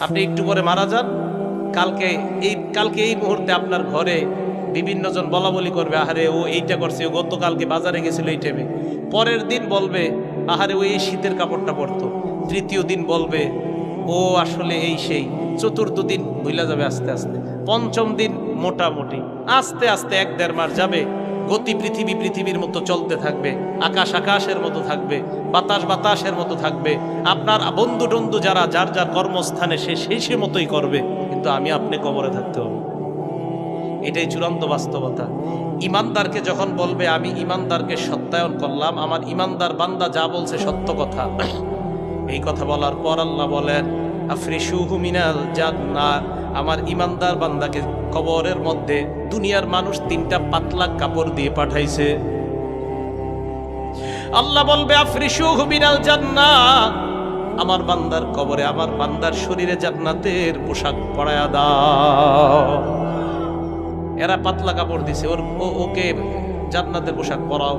আপনি একটু পরে মারা যান, কালকে এই মুহূর্তে আপনার ঘরে বিভিন্ন জন বলা বলি করবে, আহারে ও এইটা করছে, ও গতকালকে বাজারে গেছিল এই টাইমে। পরের দিন বলবে আহারে ও এই শীতের কাপড়টা পরতো। তৃতীয় দিন বলবে ও আসলে এই সেই। চতুর্থ দিন ভুলা যাবে আস্তে আস্তে। পঞ্চম দিন মোটামুটি, আস্তে আস্তে 1-1.5 মাস যাবে। গতি পৃথিবীর মতো চলতে থাকবে, আকাশ আকাশের মতো থাকবে, বাতাস বাতাসের মতো থাকবে। আপনার বন্ধু টন্ধু যারা যার যার কর্মস্থানে সে মতোই করবে, কিন্তু আমি আপনি কবরে থাকতে হবে। এটাই চূড়ান্ত বাস্তবতা। ইমানদারকে যখন বলবে আমি ইমানদারকে সত্যায়ন করলাম, আমার ইমানদার বান্দা যা বলছে সত্য কথা, এই কথা বলার পর আল্লাহ বলেন আফরিশুহু মিনাল জান্নাহ, আমার ইমানদার বান্দাকে কবরের মধ্যে দুনিয়ার মানুষ 3টা পাতলা কাপড় দিয়ে পাঠাইছে। আল্লাহ বলবে আফরিশুহু মিনাল জান্নাহ, আমার বান্দার কবরে আমার বান্দার শরীরে জান্নাতের পোশাক পরায়া দাও। এরা পাতলা কাপড় দিছে, ওকে জান্নাতের পোশাক পরাও।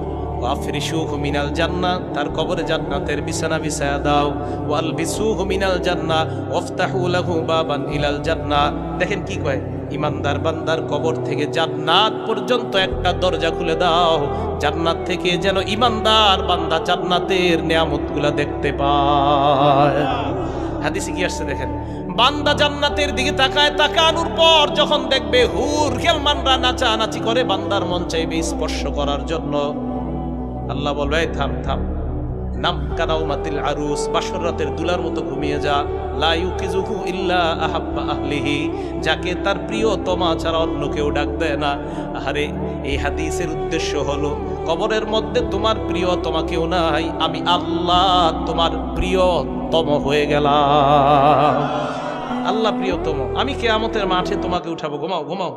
আফরিশুহু মিনাল জান্নাহ, তার কবরে জান্নাতের বিছানা বিছায়া দাও। ওয়ালবিসুহু মিনাল জান্নাহ ওয়াফতাহু লাহু বাবান ইলাল জান্নাহ। দেখেন কি কয়, ইমানদার বান্দার কবর থেকে জান্নাত পর্যন্ত একটা দরজা খুলে দাও, জান্নাত থেকে যেন ইমানদার বান্দা জান্নাতের নিয়ামতগুলা দেখতে পায়। হাদিসে কি আসছে দেখেন, বান্দা জান্নাতের দিকে তাকায়, তাকানোর পর যখন দেখবে হুর খেলমানরা নাচানাচি করে, বান্দার মন চাইবে স্পর্শ করার জন্য। আল্লাহ বলবে থাম থাম, নাম কানাউমাতিল আরুস, বাসর রাতের দুলার মতো ঘুমিয়ে যা। লা ইউকিজুহু ইল্লা আহাব্বা আহলিহি, যাকে তার প্রিয়তমা ছাড়া অন্য কেউ ডাক দেয় না। আরে এই হাদিসের উদ্দেশ্য হলো, কবরের মধ্যে তোমার প্রিয়তমা কেউ নাই, আমি আল্লাহ তোমার প্রিয়তম হয়ে গেলাম। আল্লাহ প্রিয়তম, আমি কিয়ামতের মাঠে তোমাকে উঠাবো, ঘুমাও ঘুমাও।